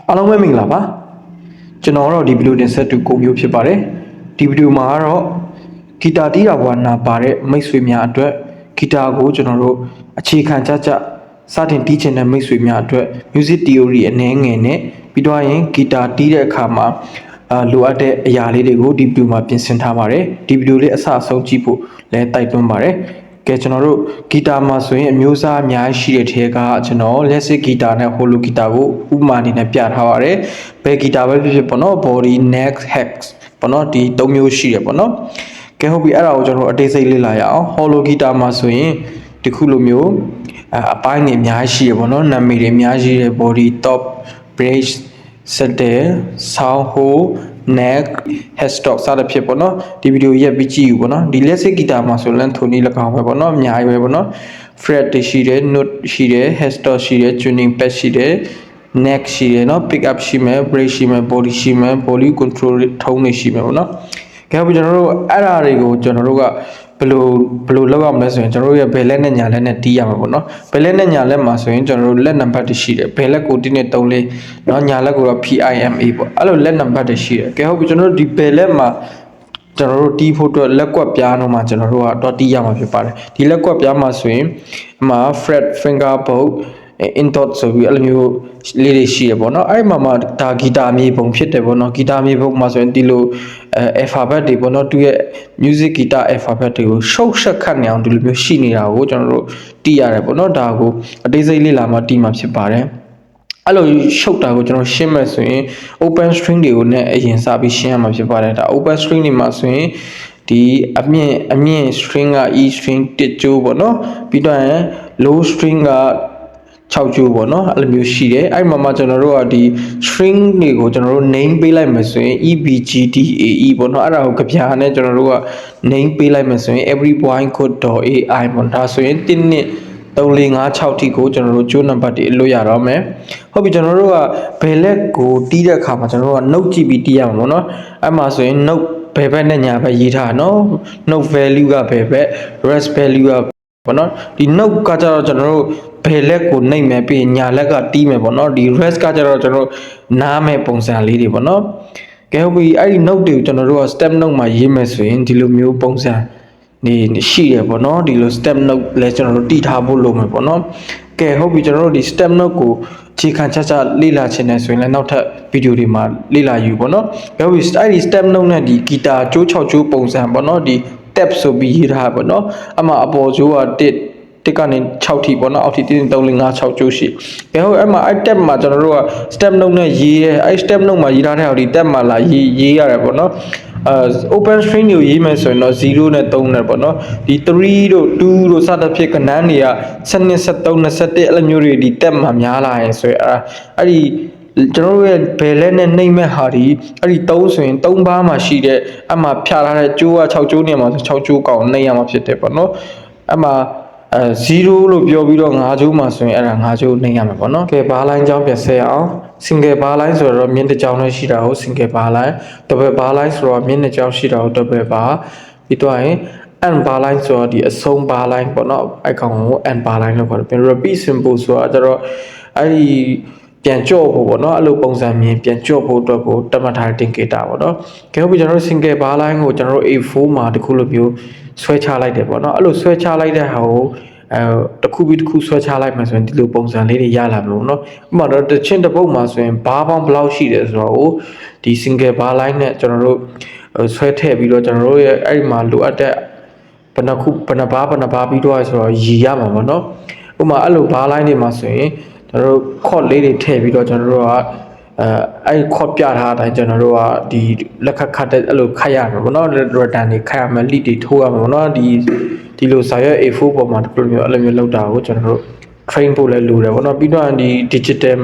အားလုံးပဲမင်္ဂလာပါကျွန်တော်တော့ဒီဗီဒီယိုတင်ဆက်တူကိုမျိုးဖြစ်ပါတယ်ဒီဗီဒီယိုမှာတော့ဂီတာတီးတာဝါနာပါတဲ့မိတ်ဆွေများအတွက်ဂီတာကိုကျွန်တော်တို့အခြေခံကြစတင်တီးချင်တဲ့မိတ်ဆွေများအတွက် music theory အနည်းငယ်နဲ့ပြီးတော့ရင်ဂီတာတီးတဲ့အခါမှာလိုအပ်တဲ့အရာလေးတွေကိုဒီဗီဒီယိုမှာပြင်ဆင်ထားပါတယ်ဒီဗီဒီယိုလေးအစအဆုံးကြည့်ဖို့လည်းတိုက်တွန်းပါတယ်ကဲကျွန်တော်တို့ဂီတာမှာဆိုရင်အမျိုးအစားအများကြီးရှိတဲ့ထဲကကျွန်တော်လက်စစ်ဂီတာနဲ့ဟိုလိုဂီတာကိုဥပမာအနေနဲ့ပြထားပါတယ်ဘယ်ဂီတာပဲဖြစ်ဖြစ်ပေါ့နော် body neck hex ပေါ့နော်ဒီ၃မျိုးရှိတယ်ပေါ့နော်ကဲဟုတ်ပြီအဲ့ဒါကိုကျွန်တော်အသေးစိတ်လေ့လာရအောင်ဟိုလိုဂီတာမှာဆိုရင်ဒီခုလိုမျိုးအပိုင်းတွေအများကြီးရှိရပေါ့နော်နာမည်တွေအများကြီးရှိတယ် body top bridge settle sound hole neck headstock စသဖြင့်ပေါ့နော်ဒီဗီဒီယိုရက်ပြီးကြည့်ယူပေါ့နော်ဒီလက်စစ်ဂီတာမှာဆိုလန်ထိုနီ၎င်းပဲပေါ့နော်အများကြီးပဲပေါ့နော် fret တွေရှိတယ် note ရှိတယ် headstock ရှိတယ် tuning pad ရှိတယ် neck ရှိတယ်နော် pick up ရှိမယ် bridge ရှိမယ် body ရှိမယ် body control ထုံးနေရှိမယ်ပေါ့နော်ကဲဟုတ်ပြီကျွန်တော်တို့အဲ့ဒါတွေကိုကျွန်တော်တို့ကဘယ်လိုလောက်အောင်လဲဆိုရင်ကျွန်တော်တို့ရဲ့ဘယ်လက်နဲ့ညာလက်နဲ့တီးရမှာပေါ့နော်ဘယ်လက်နဲ့ညာလက်မှာဆိုရင်ကျွန်တော်တို့လက်နံပါတ်တွေရှိတယ်ဘယ်လက်ကို1နဲ့3လေးเนาะညာလက်ကိုတော့ PIMA ပေါ့အဲ့လိုလက်နံပါတ်တွေရှိတယ်ကဲဟုတ်ပြီကျွန်တော်တို့ဒီဘယ်လက်မှာကျွန်တော်တို့တီးဖို့အတွက်လက်ကွက်ပြားတော့မှကျွန်တော်တို့ကတော့တီးရမှာဖြစ်ပါတယ်ဒီလက်ကွက်ပြားမှာဆိုရင်အမှာ fret finger bow intot ဆိုပြီးအဲ့လိုမျိုးလေးတွေရှိရပေါ့နော်အဲ့မှာဒါဂီတာမြေပုံဖြစ်တယ်ပေါ့နော်ဂီတာမြေပုံမှာဆိုရင်ဒီလိုalphabet တွေပေါ့နော်သူရဲ့ music guitar alphabet တွေကိုရှုပ်ရှက်ခတ်နေအောင်ဒီလိုမျိုးရှိနေတာကိုကျွန်တော်တို့တီးရတယ်ပေါ့နော်ဒါကိုအသေးစိတ်လေ့လာမှတီးမှာဖြစ်ပါတယ်အဲ့လိုရှုပ်တာကိုကျွန်တော်ရှင်းမယ်ဆိုရင် open string တွေကိုနဲ့အရင်စပြီးရှင်းရမှာဖြစ်ပါတယ်ဒါ open string တွေမှာဆိုရင်ဒီအမြင့် string က E string တစ်ကြိုးပေါ့နော်ပြီးတော့ရင် low string က6ကျိုးပေါ့နော်အဲ့လိုမျိုးရှိတယ်အဲ့မှာကျွန်တော်တို့ကဒီ string တွေကိုကျွန်တော်တို့ name ပေးလိုက်မယ်ဆိုရင် EBGDAE ပေါ့နော်အဲ့ဒါကိုကြပြားနဲ့ကျွန်တော်တို့က name ပေးလိုက်မယ်ဆိုရင် every point code.ai ပေါ့ဒါဆိုရင်1နှစ်3 4 5 6ထိကိုကျွန်တော်တို့ကျိုးနံပါတ်တွေအလွတ်ရတော့မယ်ဟုတ်ပြီကျွန်တော်တို့ကဘယ်လက်ကိုတီးတဲ့အခါမှာကျွန်တော်တို့က note ကြည့်ပြီးတီးရမှာပေါ့နော်အဲ့မှာဆိုရင် note ဘယ်ဘက်နဲ့ညာဘက်ရေးထားနော် note value ကဘယ်ဘက် rest value ကပေါ့နော်ဒီ note ကကြတော့ကျွန်တော်တို့ဘယ်လက်ကိုနှိပ်မယ်ပြီးညာလက်ကတီးမယ်ပေါ့နော်ဒီ rest ကကြတော့ကျွန်တော်တို့နားမယ်ပုံစံလေးတွေပေါ့နော်ကဲဟုတ်ပြီအဲ့ဒီ note တွေကိုကျွန်တော်တို့က step note မှာရေးမယ်ဆိုရင်ဒီလိုမျိုးပုံစံနေရှိရပေါ့နော်ဒီလို step note လဲကျွန်တော်တို့တီးထားဖို့လိုမယ်ပေါ့နော်ကဲဟုတ်ပြီကျွန်တော်တို့ဒီ step note ကိုခြေခံချလေ့လာခြင်းနဲ့ဆိုရင်လည်းနောက်ထပ်ဗီဒီယိုတွေမှာလေ့လာယူပေါ့နော်ကဲဟုတ်ပြီအဲ့ဒီ step note နဲ့ဒီဂီတာကျိုး6ကျိုးပုံစံပေါ့နော်ဒီ tab ဆိုပြီးရေးထားပေါ့နော်အမှအပေါ်ကျိုးကတစ်ကနေ6ထိပေါ့နော်အောက်ထိ1 3 4 5 6ကျိုးရှိကဲဟုတ်အဲ့မှာအဲ့ tab မှာကျွန်တော်တို့က step note နဲ့ရေးရဲအဲ့ step note မှာရေးထားတဲ့ဟိုဒီ tab မှာလာရေးရတယ်ပေါ့နော်open string ကိုရေးမယ်ဆိုရင်တော့0နဲ့3နဲ့ပေါ့နော်ဒီ3တို့2တို့စသဖြင့်ကဏ္ဍတွေက7 73 21အဲ့လိုမျိုးတွေဒီ tab မှာများလာရင်ဆိုရင်အဲ့ဒီကျွန်တော်တို့ရဲ့ဘယ်လက်နဲ့နှိမ့်မဲ့ဟာဒီအဲ့ဒီ3ဆိုရင်3ဘားမှာရှိတဲ့အမှဖြာထားတဲ့ကျိုးက6ကျိုးနေမှာဆို6ကျိုးကောင်နှိမ့်ရမှာဖြစ်တယ်ပေါ့နော်အမှ0လို့ပြောပြီးတော့5ကျိုးမှာဆိုရင်အဲ့ဒါ5ကျိုးနှိမ့်ရမှာပေါ့နော်ကဲဘားလိုင်းကြောင်းပြန်ဆက်အောင် single bar line ဆိုတော့မြင့်တစ်ကြောင်းနဲ့ရှိတာကို single bar line double bar line ဆိုတော့မြင့်တစ်ကြောင်းရှိတာကို double bar ပြီးတော့ရင် and bar line ဆိုတော့ဒီအဆုံး bar line ပေါ့နော်အဲ့ကောင်ကို and bar line လို့ခေါ်တယ်ပြီး repeat symbol ဆိုတာကျတော့အဲ့ဒီပြန်ကြော့ဖို့ပေါ့နော်အဲ့လိုပုံစံမြင်ပြန်ကြော့ဖို့အတွက်ကိုတတ်မှတ်ထားတဲ့ indicator ပေါ့နော်ကဲဟုတ်ပြီကျွန်တော်တို့ single bar line ကိုကျွန်တော်တို့ A4 မှာတခုလိုမျိုးဆွဲချလိုက်တယ်ပေါ့နော်အဲ့လိုဆွဲချလိုက်တဲ့ဟာကိုတခုပြီးတခုဆွဲချလိုက်မှဆိုရင်ဒီလိုပုံစံလေးတွေရလာမလို့เนาะဥပမာတော့တချင်းတစ်ပုတ်မှာဆိုရင်ဘားပေါင်းဘယ်လောက်ရှိတယ်ဆိုတော့ဒီ single bar line နဲ့ကျွန်တော်တို့ဆွဲထည့်ပြီးတော့ကျွန်တော်တို့ရဲ့အဲ့ဒီမှာလိုအပ်တဲ့ဘယ်နှဘားပြီးတော့ဆိုတော့ရည်ရမှာပေါ့เนาะဥပမာအဲ့လို bar line တွေမှာဆိုရင်ကျွန်တော်တို့ chord လေးတွေထည့်ပြီးတော့ကျွန်တော်တို့ကအဲ့ chord ပြထားတဲ့အတိုင်းကျွန်တော်တို့ကဒီလက်ခတ်တဲ့အဲ့လိုခတ်ရမှာပေါ့เนาะ return တွေခတ်ရမယ် lead တွေထိုးရမှာပေါ့เนาะဒီလိုစာရွက် A4 ပေါ်မှာဒီလိုမျိုးအဲ့လိုမျိုးလောက်တာကိုကျွန်တော်တို့ train ဖို့လည်းလိုတယ်ပေါ့နော်ပြီးတော့ဒီ digital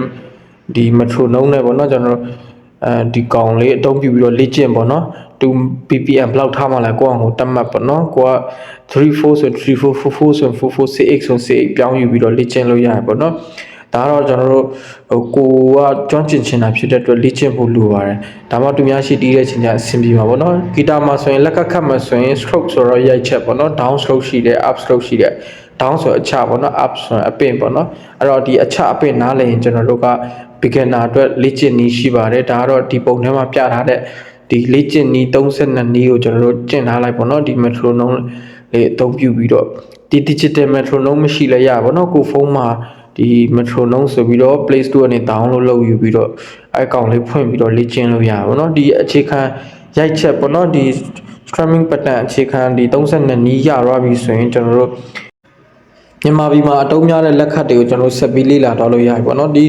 ဒီ metronome နဲ့ပေါ့နော်ကျွန်တော်တို့ဒီကောင်လေးအသုံးပြုပြီးတော့လေ့ကျင့်ပေါ့နော်2 ppm ဘလောက်ထားမှလဲကိုယ့်အောင်ကိုတတ်မှတ်ပေါ့နော်ကိုက34ဆို34 44ဆို44 6x ဆို6ပြောင်းယူပြီးတော့လေ့ကျင့်လို့ရတယ်ပေါ့နော်ဒါတော့ကျွန်တော်တို့ကိုကကျွမ်းကျင်ချင်တာဖြစ်တဲ့အတွက်လေ့ကျင့်ဖို့လိုပါတယ်ဒါမှသူများရှိတီးတဲ့ချိန်ကျအဆင်ပြေမှာပေါ့နော်ဂီတာမှာဆိုရင်လက်ကခတ်မှာဆိုရင် stroke ဆိုတော့ရိုက်ချက်ပေါ့နော် down stroke ရှိတယ် up stroke ရှိတယ် down ဆိုအချပေါ့နော် up ဆိုအပင်ပေါ့နော်အဲ့တော့ဒီအချအပင်နားလည်ရင်ကျွန်တော်တို့က beginner အတွက်လေ့ကျင့်နည်းရှိပါတယ်ဒါကတော့ဒီပုံထဲမှာပြထားတဲ့ဒီလေ့ကျင့်နည်း32နည်းကိုကျွန်တော်တို့ကျင့်ထားလိုက်ပေါ့နော်ဒီ metronome လေးအသုံးပြုပြီးတော့ဒီ digital metronome မရှိလဲရပါတော့ကိုဖုန်းမှာဒီ metronome ဆိုပြီးတော့ Play Store ကနေ download လုပ်ယူပြီးတော့အဲအကောင့်လေးဖွင့်ပြီးတော့လေ့ကျင့်လို့ရပါဘောနော်ဒီအခြေခံရိုက်ချက်ပေါ့နော်ဒီ strumming pattern အခြေခံဒီ32နည်းရသွားပြီဆိုရင်ကျွန်တော်တို့မြန်မာပြည်မှာအတုံးများတဲ့လက်ခတ်တွေကိုကျွန်တော်ဆက်ပြီးလေ့လာတော့လို့ရပြီပေါ့နော်ဒီ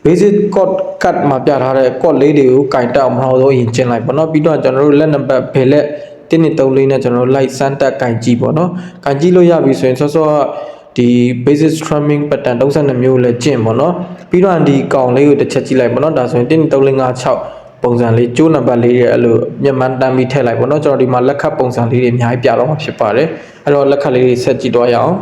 basic chord cut မှာပြထားတဲ့ chord လေးတွေကိုကင်တက်အောင်မဟုတ်တော့ရင်ကျင့်လိုက်ပေါ့နော်ပြီးတော့ကျွန်တော်တို့လက်နံပါတ်ဘယ်လက်1 2 3 4နဲ့ကျွန်တော်တို့ light စမ်းတက်ကင်ကြည့်ပေါ့နော်ကင်ကြည့်လို့ရပြီဆိုရင်စောစောဒီ basic strumming pattern 32မျိုးလည်းကျင့်ပေါ့နော်ပြီးတော့ဒီကောင်လေးကိုတစ်ချက်ကြည့်လိုက်ပေါ့နော်ဒါဆိုရင်1 2 3 4 5 6ပုံစံလေးကျိုးနံပါတ်လေးတွေအဲ့လိုမျက်မှန်တမ်းပြီးထည့်လိုက်ပေါ့နော်ကျွန်တော်ဒီမှာလက်ခတ်ပုံစံလေးတွေအများကြီးပြတော့မှာဖြစ်ပါတယ်အဲ့တော့လက်ခတ်လေးတွေဆက်ကြည့်တော့ရအောင်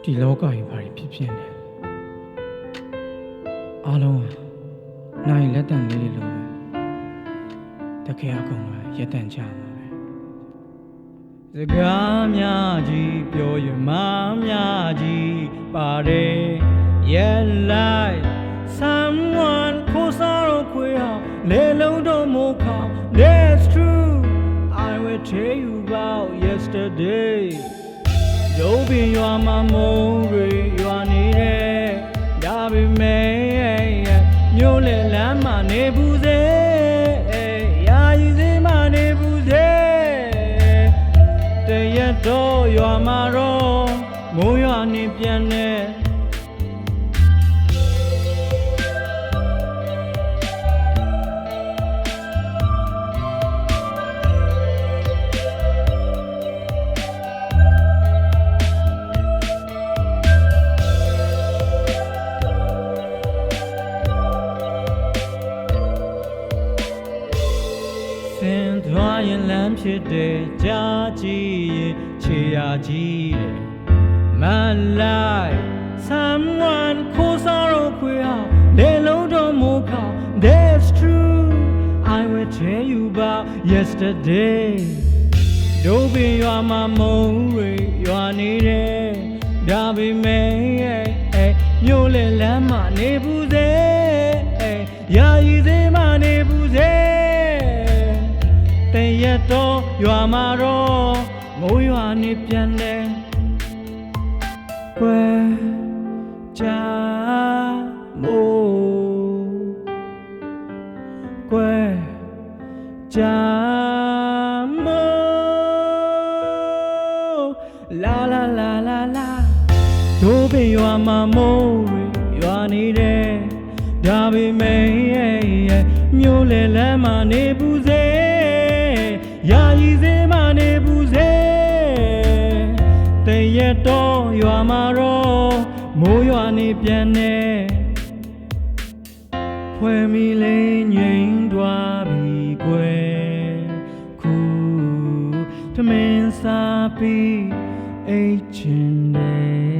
ဒီလောကကြီးဘာတွေဖြစ်နေအားလုံးဟာနိုင်လက်တန်လေးတွေလိုပဲတကယ်အကုန်လုံးရက်တန်ကြမှာပဲစကားများကြီးပြောရမများကြီးပါတယ် Yeah like someone ခိုးစားတော့ခွေးဟာလေလုံးတော့မို့ခါ That's true I will tell you about yesterday ရုပ်ပင်ရွာမှာမုံတွေရွာနေတဲ့ဒါပေမဲ့မြို့လေလမ်းမှာနေဘူးစေရာယူစင်းမှာနေဘူးစေတရက်တော့ရွာမှာတော့မိုးရွာနေပြန်နေသွားရင်လမ်းဖြစ်တဲ့ကြားကြည့်ရင်ခြေရာကြီးတယ်မလိုက် someone ခိုးစားတော့ခွေးဟာလေလုံးတော့ about yesterday. Don't be your mama, your needed. Don't be me, you let my neighbors. Ya easy my neighbors. They yet to your maro, mo your nipiane. Where ja mo, where ja mo, la la la la la. Don't be your mama, your needed. Don't be me, mule la my neighbors. Ya easy my neighbors. They yet to your maro, mo your nipiane. Pue mi le nyen dwa bi kwe ku to men sa pi chin de.